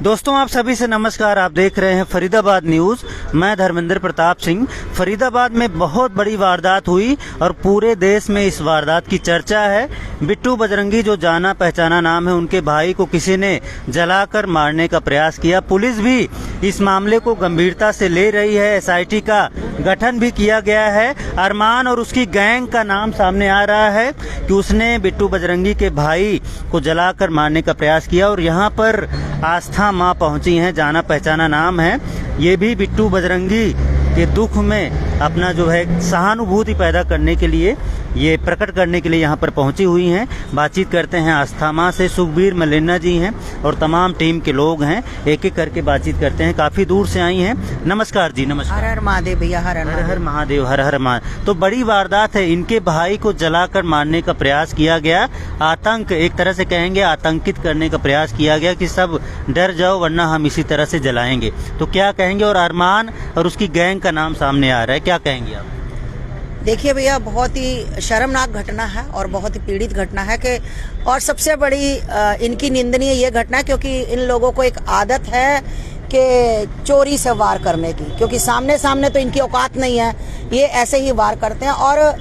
दोस्तों आप सभी से नमस्कार। आप देख रहे हैं फरीदाबाद न्यूज़। मैं धर्मेंद्र प्रताप सिंह। फरीदाबाद में बहुत बड़ी वारदात हुई और पूरे देश में इस वारदात की चर्चा है। बिट्टू बजरंगी जो जाना पहचाना नाम है, उनके भाई को किसी ने जलाकर मारने का प्रयास किया। पुलिस भी इस मामले को गंभीरता से ले रही है। एसआईटी का गठन भी किया गया है। अरमान और उसकी गैंग का नाम सामने आ रहा है कि उसने बिट्टू बजरंगी के भाई को जलाकर मारने का प्रयास किया। और यहाँ पर आस्था माँ पहुंची हैं, जाना पहचाना नाम है। ये भी बिट्टू बजरंगी के दुख में अपना जो है सहानुभूति पैदा करने के लिए, ये प्रकट करने के लिए यहाँ पर पहुंची हुई हैं। बातचीत करते हैं आस्था माँ से। सुखबीर मलिन्ना जी हैं और तमाम टीम के लोग हैं। एक एक करके बातचीत करते हैं। काफी दूर से आई हैं। नमस्कार जी। नमस्कार। हर हर महादेव भैया। हर हर महादेव। हर हर महादेव। तो बड़ी वारदात है। इनके भाई को जलाकर मारने का प्रयास किया गया। आतंक, एक तरह से कहेंगे आतंकित करने का प्रयास किया गया कि सब डर जाओ वरना हम इसी तरह से जलाएंगे। तो क्या कहेंगे? और अरमान और उसकी गैंग का नाम सामने आ रहा है, क्या कहेंगे आप? देखिए भैया, बहुत ही शर्मनाक घटना है और बहुत ही पीड़ित घटना है कि, और सबसे बड़ी इनकी निंदनीय ये घटना है क्योंकि इन लोगों को एक आदत है कि चोरी से वार करने की, क्योंकि सामने सामने तो इनकी औकात नहीं है, ये ऐसे ही वार करते हैं। और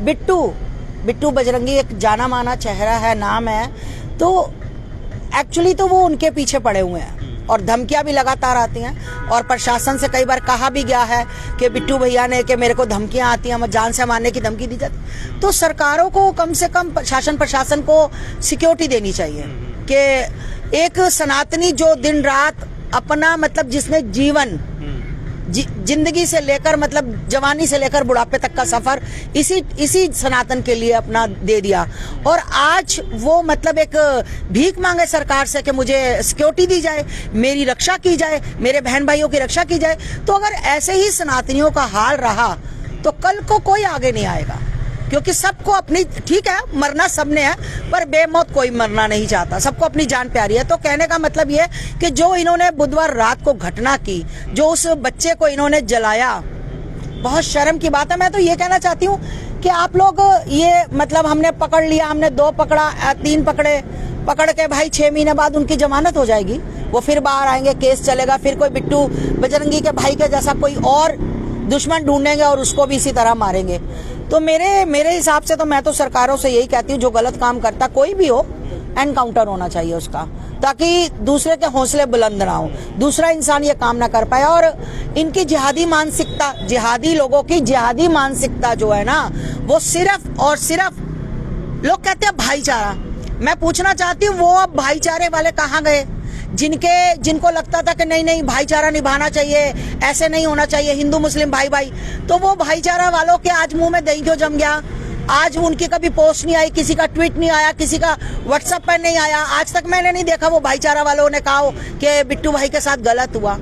बिट्टू बजरंगी एक जाना माना चेहरा है, नाम है, तो एक्चुअली तो वो उनके पीछे पड़े हुए हैं और धमकियां भी लगातार आती हैं। और प्रशासन से कई बार कहा भी गया है कि बिट्टू भैया ने कि मेरे को धमकियां आती हैं, जान से मारने की धमकी दी जाती। तो सरकारों को कम से कम शासन प्रशासन को सिक्योरिटी देनी चाहिए कि एक सनातनी जो दिन रात अपना मतलब जिसने जीवन जिंदगी से लेकर मतलब जवानी से लेकर बुढ़ापे तक का सफर इसी सनातन के लिए अपना दे दिया, और आज वो मतलब एक भीख मांगे सरकार से कि मुझे सिक्योरिटी दी जाए, मेरी रक्षा की जाए, मेरे बहन भाइयों की रक्षा की जाए। तो अगर ऐसे ही सनातनियों का हाल रहा तो कल को कोई आगे नहीं आएगा, क्योंकि सबको अपनी, ठीक है मरना सबने है पर बेमौत कोई मरना नहीं चाहता, सबको अपनी जान प्यारी है। तो कहने का मतलब ये कि जो इन्होंने बुधवार रात को घटना की, जो उस बच्चे को इन्होंने जलाया, बहुत शर्म की बात है। मैं तो ये कहना चाहती हूँ कि आप लोग ये मतलब हमने पकड़ लिया, हमने 2 पकड़ा, 3 पकड़ के भाई 6 महीने बाद उनकी जमानत हो जाएगी, वो फिर बाहर आएंगे, केस चलेगा, फिर कोई बिट्टू बजरंगी के भाई के जैसा कोई और दुश्मन ढूंढेंगे और उसको भी इसी तरह मारेंगे। तो मेरे हिसाब से तो मैं तो सरकारों से यही कहती हूँ, जो गलत काम करता कोई भी हो, एनकाउंटर होना चाहिए उसका, ताकि दूसरे के हौसले बुलंद ना हो, दूसरा इंसान ये काम ना कर पाए। और इनकी जिहादी मानसिकता, जिहादी लोगों की जिहादी मानसिकता जो है ना, वो सिर्फ और सिर्फ, लोग कहते हैं भाईचारा। मैं पूछना चाहती हूँ, वो अब भाईचारे वाले कहाँ गए? जिनको लगता था कि नहीं भाईचारा निभाना चाहिए, ऐसे नहीं होना चाहिए, हिंदू मुस्लिम भाई भाई, तो वो भाईचारा वालों के आज मुंह में दही क्यों जम गया? आज उनकी कभी पोस्ट नहीं आई, किसी का ट्वीट नहीं आया, किसी का व्हाट्सएप पर नहीं आया, आज तक मैंने नहीं देखा वो भाईचारा वालों ने कहा कि बिट्टू भाई के साथ गलत हुआ।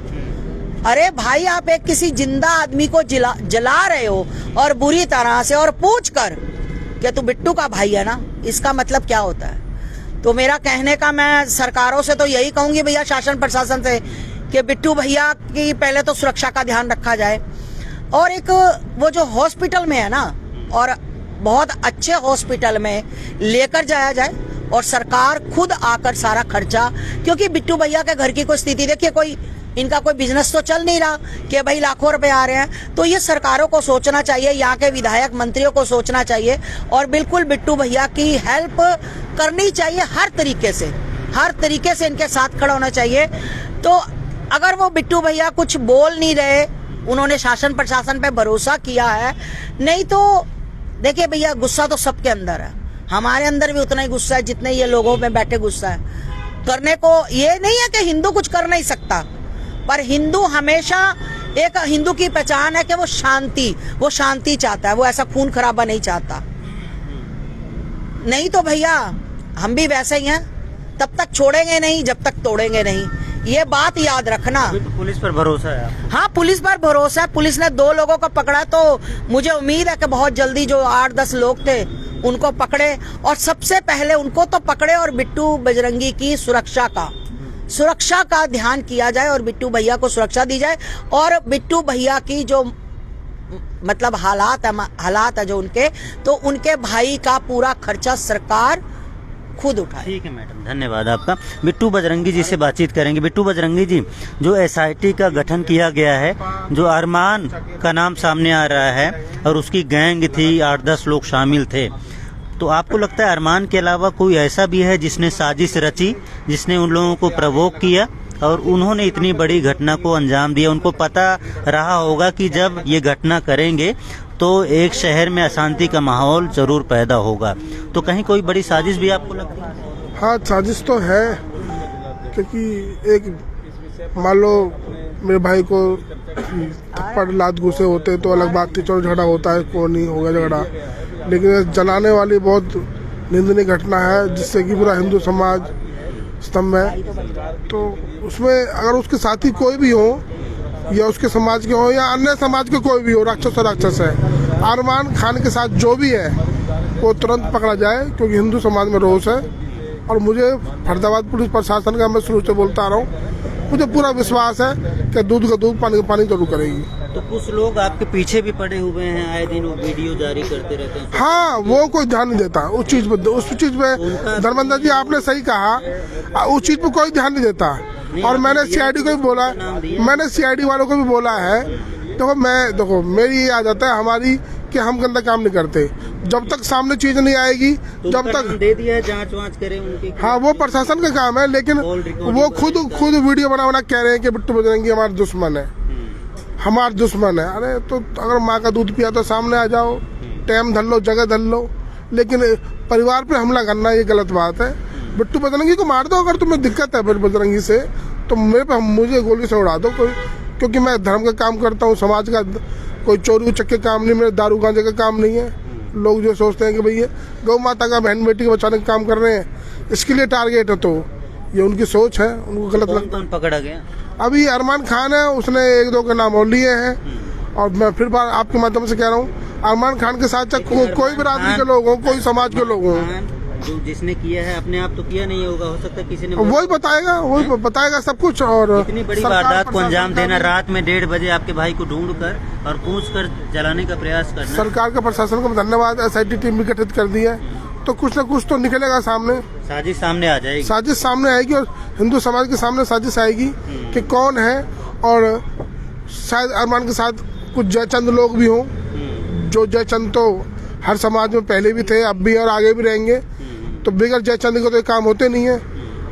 अरे भाई, आप एक किसी जिंदा आदमी को जला रहे हो और बुरी तरह से, और पूछ कर कि तू बिट्टू का भाई है ना, इसका मतलब क्या होता है? तो मेरा कहने का, मैं सरकारों से तो यही कहूंगी भैया, शासन प्रशासन से, कि बिट्टू भैया की पहले तो सुरक्षा का ध्यान रखा जाए, और एक वो जो हॉस्पिटल में है ना, और बहुत अच्छे हॉस्पिटल में लेकर जाया जाए और सरकार खुद आकर सारा खर्चा, क्योंकि बिट्टू भैया के घर की कोई स्थिति देखिए, इनका कोई बिजनेस तो चल नहीं रहा कि भाई लाखों रुपए आ रहे हैं। तो ये सरकारों को सोचना चाहिए, यहाँ के विधायक मंत्रियों को सोचना चाहिए और बिल्कुल बिट्टू भैया की हेल्प करनी चाहिए, हर तरीके से इनके साथ खड़ा होना चाहिए। तो अगर वो बिट्टू भैया कुछ बोल नहीं रहे, उन्होंने शासन प्रशासन पे भरोसा किया है, नहीं तो देखिए भैया, गुस्सा तो सबके अंदर है, हमारे अंदर भी उतना ही गुस्सा है जितने ये लोगों में बैठे गुस्सा है। करने को ये नहीं है कि हिंदू कुछ कर नहीं सकता, पर हिंदू हमेशा, एक हिंदू की पहचान है कि वो शांति चाहता है, वो ऐसा खून खराबा नहीं चाहता। नहीं तो भैया हम भी वैसे ही हैं, तब तक छोड़ेंगे नहीं जब तक तोड़ेंगे नहीं, ये बात याद रखना। तो पुलिस पर भरोसा है आपको? हाँ, पुलिस पर भरोसा है। पुलिस ने 2 लोगों को पकड़ा, तो मुझे उम्मीद है कि बहुत जल्दी जो 8-10 लोग थे उनको पकड़े, और सबसे पहले उनको तो पकड़े और बिट्टू बजरंगी की सुरक्षा का ध्यान किया जाए और बिट्टू भैया को सुरक्षा दी जाए। और बिट्टू भैया की जो मतलब हालात है जो उनके, तो उनके भाई का पूरा खर्चा सरकार खुद उठाए। ठीक है मैडम, धन्यवाद आपका। बिट्टू बजरंगी जी से बातचीत करेंगे। बिट्टू बजरंगी जी, जो एसआईटी का गठन किया गया है, जो अरमान का नाम सामने आ रहा है और उसकी गैंग थी, 8-10 लोग शामिल थे, तो आपको लगता है अरमान के अलावा कोई ऐसा भी है जिसने साजिश रची, जिसने उन लोगों को प्रवोक किया और उन्होंने इतनी बड़ी घटना को अंजाम दिया? उनको पता रहा होगा कि जब ये घटना करेंगे तो एक शहर में अशांति का माहौल जरूर पैदा होगा, तो कहीं कोई बड़ी साजिश भी आपको लगती है? हाँ, साजिश तो है, क्योंकि एक मान लो मेरे भाई को थप्पड़ लात घुसे होते तो अलग बात थी, चलो झगड़ा होता है, कोई नहीं होगा झगड़ा, लेकिन जलाने वाली बहुत निंदनीय घटना है जिससे कि पूरा हिंदू समाज स्तंभ है। तो उसमें अगर उसके साथी कोई भी हो या उसके समाज के हो या अन्य समाज के कोई भी हो, राक्षस और राक्षस है, अरमान खान के साथ जो भी है वो तुरंत पकड़ा जाए, क्योंकि हिंदू समाज में रोष है। और मुझे फरीदाबाद पुलिस प्रशासन का, मैं शुरू से बोलता आ रहा हूँ, मुझे पूरा विश्वास है कि दूध का दूध पानी का पानी जरूर करेगी। तो कुछ लोग आपके पीछे भी पड़े हुए हैं, आए दिन वो वीडियो जारी करते रहते हैं। हाँ, वो कोई ध्यान नहीं देता उस चीज पे। धर्मेंद्र जी, आपने सही कहा, उस चीज पे कोई ध्यान नहीं देता। और मैंने सीआईडी को भी बोला, मैंने सीआईडी वालों को भी बोला है, देखो मेरी ये आदत है हमारी कि हम गंदा काम नहीं करते, जब तक सामने चीज नहीं आएगी, जब तक दे दिया है, जांच वांच करें उनकी। हाँ, वो प्रशासन का काम है, लेकिन वो खुद वीडियो बना कह रहे हैं कि बिट्टू बजरंगी हमारा दुश्मन है, हमारा दुश्मन है। अरे तो अगर माँ का दूध पिया तो सामने आ जाओ, टाइम धर लो, जगह धर लो, लेकिन परिवार पे हमला करना ये गलत बात है। बिट्टू बजरंगी को मार दो, अगर तुम्हें दिक्कत है बजरंगी से तो मुझे गोली से उड़ा दो, क्योंकि मैं धर्म का काम करता हूँ, समाज का कोई चोरी चक्के काम नहीं, मेरे दारू गांजे का काम नहीं है। लोग जो सोचते हैं कि भैया गौ माता का, बहन बेटी को बचाने का काम कर रहे हैं, इसके लिए टारगेट है, तो ये उनकी सोच है, उनको गलत लगता है। पकड़ा गया अभी अरमान खान है, उसने 1-2 के नाम और लिए हैं, और मैं फिर बार आपके माध्यम से कह रहा हूँ, अरमान खान के साथ कोई भी राजनीति के लोग हों, कोई समाज के लोग हों, जो जिसने किया है अपने आप तो किया नहीं होगा, हो सकता है किसी ने, वही बताएगा सब कुछ। और इतनी बड़ी वारदात को अंजाम देना, रात में 1:30 बजे आपके भाई को ढूंढ कर और पूछ कर जलाने का प्रयास करना। सरकार के प्रशासन को धन्यवाद, एसआईटी टीम भी गठित कर दी है, तो कुछ न कुछ तो निकलेगा सामने, साजिश सामने आ जाएगी, साजिश सामने आएगी, और हिंदू समाज के सामने साजिश आएगी कि कौन है। और शायद अरमान के साथ कुछ जयचंद लोग भी हों, जो जयचंद तो हर समाज में पहले भी थे, अब भी और आगे भी रहेंगे, तो बगैर जयचंद के तो ये काम होते नहीं है।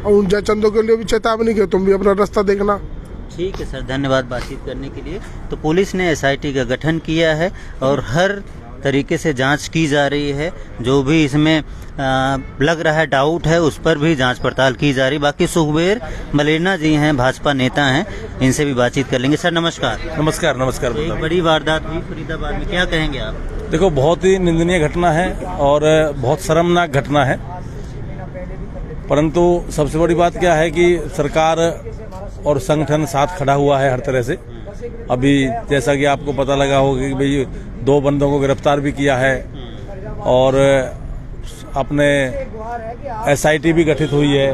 और उन जयचंदों के लिए भी चेतावनी कि तुम भी अपना रास्ता देखना। ठीक है सर, धन्यवाद बातचीत करने के लिए। तो पुलिस ने एसआईटी का गठन किया है और हर तरीके से जांच की जा रही है, जो भी इसमें लग रहा है डाउट है उस पर भी जांच पड़ताल की जा रही। बाकी सुखबीर मलेना जी हैं, भाजपा नेता हैं, इनसे भी बातचीत कर लेंगे। सर नमस्कार। नमस्कार। नमस्कार। एक बड़ी वारदात हुई फरीदाबाद में, क्या कहेंगे आप? देखो, बहुत ही निंदनीय घटना है और बहुत शर्मनाक घटना है, परंतु सबसे बड़ी बात क्या है कि सरकार और संगठन साथ खड़ा हुआ है हर तरह से। अभी जैसा कि आपको पता लगा होगा कि भाई 2 बंदों को गिरफ्तार भी किया है और अपने एसआईटी भी गठित हुई है।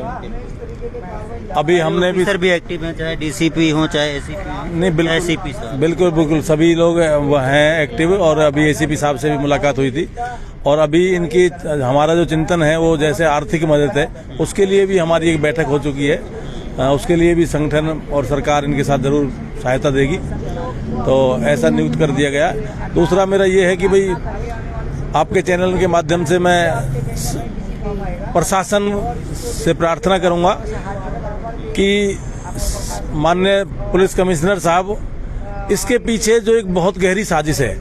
अभी हमने भी सर भी एक्टिव हैं, चाहे डीसीपी हो चाहे एसीपी हो। नहीं, बिल्कुल एसीपी साहब, बिल्कुल सभी लोग हैं एक्टिव, और अभी एसीपी साहब से भी मुलाकात हुई थी। और अभी इनकी हमारा जो चिंतन है वो जैसे आर्थिक मदद है, उसके लिए भी हमारी एक बैठक हो चुकी है, उसके लिए भी संगठन और सरकार इनके साथ जरूर सहायता देगी, तो ऐसा नियुक्त कर दिया गया। दूसरा मेरा ये है कि भाई आपके चैनल के माध्यम से मैं प्रशासन से प्रार्थना करूंगा कि माननीय पुलिस कमिश्नर साहब, इसके पीछे जो एक बहुत गहरी साजिश है,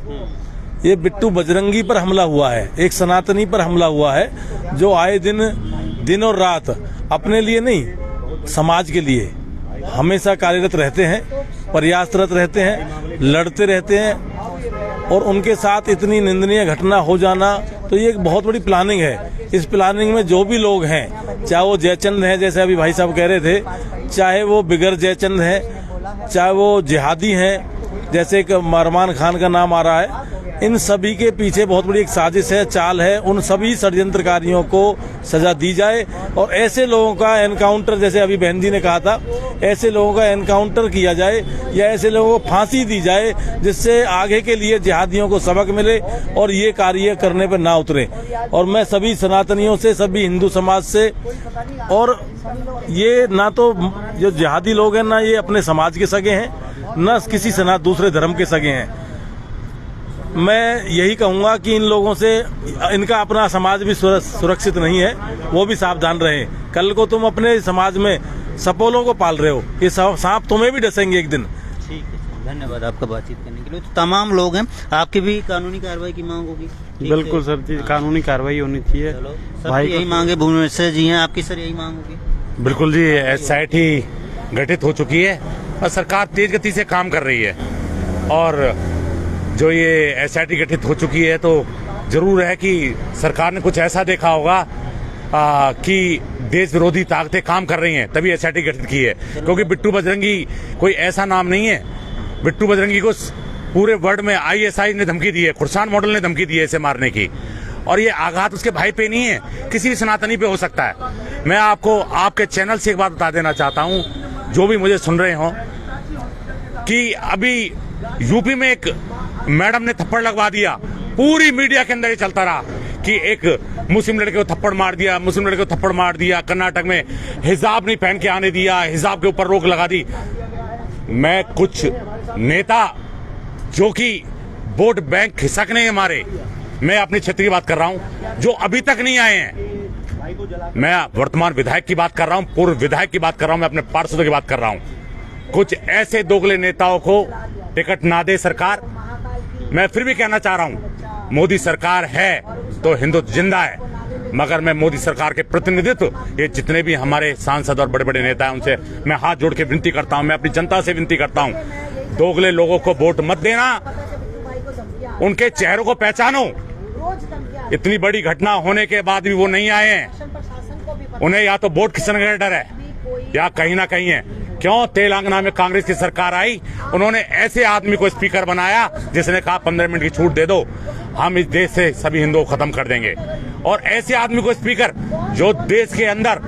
ये बिट्टू बजरंगी पर हमला हुआ है, एक सनातनी पर हमला हुआ है, जो आए दिन और रात अपने लिए नहीं समाज के लिए हमेशा कार्यरत रहते हैं, प्रयासरत रहते हैं, लड़ते रहते हैं। और उनके साथ इतनी निंदनीय घटना हो जाना, तो ये एक बहुत बड़ी प्लानिंग है। इस प्लानिंग में जो भी लोग हैं, चाहे वो जयचंद हैं जैसे अभी भाई साहब कह रहे थे, चाहे वो बिगर जयचंद हैं, चाहे वो जिहादी हैं जैसे कि अरमान खान का नाम आ रहा है, इन सभी के पीछे बहुत बड़ी एक साजिश है, चाल है। उन सभी षड्यंत्रकारियों को सजा दी जाए और ऐसे लोगों का एनकाउंटर, जैसे अभी बहन जी ने कहा था, ऐसे लोगों का एनकाउंटर किया जाए या ऐसे लोगों को फांसी दी जाए, जिससे आगे के लिए जिहादियों को सबक मिले और ये कार्य करने पर ना उतरे। और मैं सभी सनातनियों से, सभी हिंदू समाज से, और ये ना तो जो जिहादी लोग हैं ना ये अपने समाज के सगे हैं, न किसी दूसरे धर्म के सगे हैं। मैं यही कहूंगा कि इन लोगों से, इनका अपना समाज भी सुरक्षित नहीं है, वो भी सावधान रहें। कल को तुम अपने समाज में सपोलों को पाल रहे हो, ये सांप तुम्हें भी डसेंगे एक दिन। ठीक है, धन्यवाद आपका बातचीत करने के लिए। तो तमाम लोग हैं, आपकी भी कानूनी कार्रवाई की मांग होगी? बिल्कुल सर जी, कानूनी कार्रवाई होनी चाहिए। चलो, सबकी यही मांग है। भुवनेश्वर जी हैं, आपकी सर यही मांग होगी? बिल्कुल जी, एसआईटी गठित हो चुकी है और सरकार तेज गति से काम कर रही है। और जो ये एसआईटी गठित हो चुकी है तो जरूर है कि सरकार ने कुछ ऐसा देखा होगा कि देश विरोधी ताकतें काम कर रही हैं, तभी एसआईटी गठित की है। क्योंकि बिट्टू बजरंगी कोई ऐसा नाम नहीं है। बिट्टू बजरंगी को पूरे वर्ल्ड में आईएसआई ने धमकी दी है, खुर्सान मॉडल ने धमकी दी है इसे मारने की। और ये आघात उसके भाई पे नहीं है, किसी भी सनातनी पे हो सकता है। मैं आपको आपके चैनल से एक बात बता देना चाहता हूं, जो भी मुझे सुन रहे हो, कि अभी यूपी में एक मैडम ने थप्पड़ लगवा दिया, पूरी मीडिया के अंदर ये चलता रहा कि एक मुस्लिम लड़के को थप्पड़ मार दिया, मुस्लिम लड़के को थप्पड़ मार दिया। कर्नाटक में हिजाब नहीं पहन के आने दिया, हिजाब के ऊपर रोक लगा दी। मैं कुछ नेता जो कि वोट बैंक खिसकने के मारे, मैं अपनी क्षेत्र की बात कर रहा हूं, जो अभी तक नहीं आए हैं। मैं वर्तमान विधायक की बात कर रहा हूं, पूर्व विधायक की बात कर रहा हूं, मैं अपने पार्षदों की बात कर रहा हूं। कुछ ऐसे दोगले नेताओं को टिकट ना दे सरकार। मैं फिर भी कहना चाह रहा हूं, मोदी सरकार है तो हिंदुत्व जिंदा है। मगर मैं मोदी सरकार के प्रतिनिधित्व, ये जितने भी हमारे सांसद और बड़े बड़े नेता हैं, उनसे मैं हाथ जोड़ के विनती करता हूं, मैं अपनी जनता से विनती करता हूं, दोगले लोगों को वोट मत देना, उनके चेहरों को पहचानो। इतनी बड़ी घटना होने के बाद भी वो नहीं आए हैं। उन्हें या तो वोट खिसकने का डर है या कहीं ना कहीं है। क्यों? तेलंगाना में कांग्रेस की सरकार आई, उन्होंने ऐसे आदमी को स्पीकर बनाया जिसने कहा 15 मिनट की छूट दे दो, हम इस देश से सभी हिंदुओं को खत्म कर देंगे। और ऐसे आदमी को स्पीकर जो देश के अंदर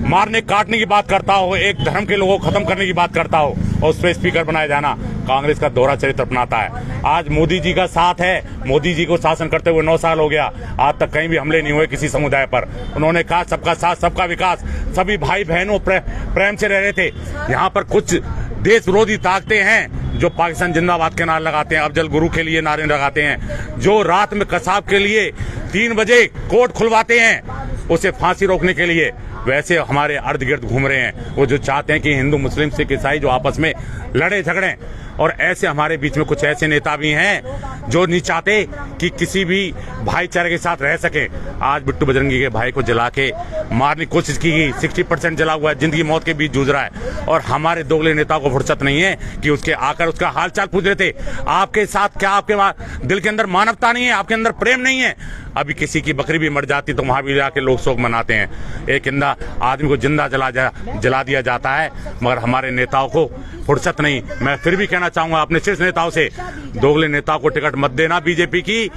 मारने काटने की बात करता हो, एक धर्म के लोगों को खत्म करने की बात करता हो, और उस पर स्पीकर बनाया जाना कांग्रेस का दोहरा चरित्र अपनाता है। आज मोदी जी का साथ है, मोदी जी को शासन करते हुए 9 साल हो गया, आज तक कहीं भी हमले नहीं हुए किसी समुदाय पर। उन्होंने कहा सबका साथ सबका विकास, सभी भाई बहनों प्रेम से रह रहे थे। यहाँ पर कुछ देश विरोधी ताकतें हैं जो पाकिस्तान जिंदाबाद के नारे लगाते हैं, अफजल गुरु के लिए नारे लगाते हैं, जो रात में कसाब के लिए 3 बजे कोर्ट खुलवाते हैं उसे फांसी रोकने के लिए, वैसे हमारे अर्ध गिर्द घूम रहे हैं। वो जो चाहते हैं कि हिंदू मुस्लिम सिख ईसाई जो आपस में लड़े झगड़े, और ऐसे हमारे बीच में कुछ ऐसे नेता भी हैं जो नहीं चाहते कि किसी भी भाईचारे के साथ रह सके। आज बिट्टू बजरंगी के भाई को जला के मारने की कोशिश की गई, 60% जला हुआ है, जिंदगी मौत के बीच जूझ रहा है। और हमारे दोगले नेताओं को फुर्सत नहीं है कि उसके आकर उसका हालचाल पूछ रहे थे, आपके साथ क्या आपके दिल के अंदर मानवता नहीं है, आपके अंदर प्रेम नहीं है? अभी किसी की बकरी भी मर जाती तो वहां भी जाके लोग शोक मनाते हैं। एक जिंदा आदमी को जिंदा जला दिया जाता है, मगर हमारे नेताओं को फुर्सत नहीं। मैं फिर भी कहना चाहूंगा अपने शीर्ष नेताओं से, दोगले नेताओं को टिकट मत देना बीजेपी की,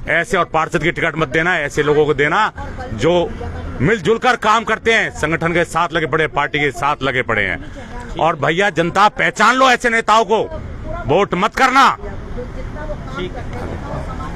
ऐसे और पार्षद की टिकट मत देना, ऐसे लोगों को देना जो मिलजुल कर काम करते हैं, संगठन के साथ लगे पड़े, पार्टी के साथ लगे पड़े हैं। और भैया जनता पहचान लो ऐसे नेताओं को, वोट मत करना।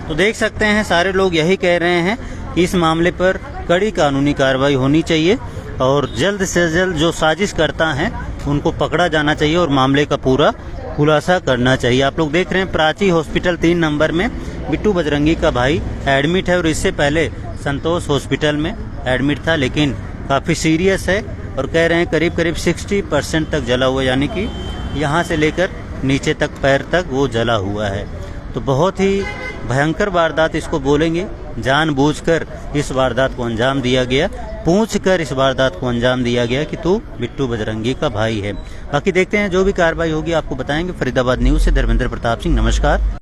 तो देख सकते हैं सारे लोग यही कह रहे हैं कि इस मामले पर कड़ी कानूनी कार्रवाई होनी चाहिए और जल्द से जल्द जो साजिश करता है उनको पकड़ा जाना चाहिए और मामले का पूरा खुलासा करना चाहिए। आप लोग देख रहे हैं प्राची हॉस्पिटल 3 नंबर में बिट्टू बजरंगी का भाई एडमिट है और इससे पहले संतोष हॉस्पिटल में एडमिट था, लेकिन काफ़ी सीरियस है और कह रहे हैं करीब करीब 60% तक जला हुआ, यानी कि यहाँ से लेकर नीचे तक पैर तक वो जला हुआ है। तो बहुत ही भयंकर वारदात इसको बोलेंगे, जानबूझकर इस वारदात को अंजाम दिया गया, पूछकर इस वारदात को अंजाम दिया गया कि तू बिट्टू बजरंगी का भाई है। बाकी देखते हैं जो भी कार्रवाई होगी आपको बताएंगे। फरीदाबाद न्यूज़ से धर्मेंद्र प्रताप सिंह, नमस्कार।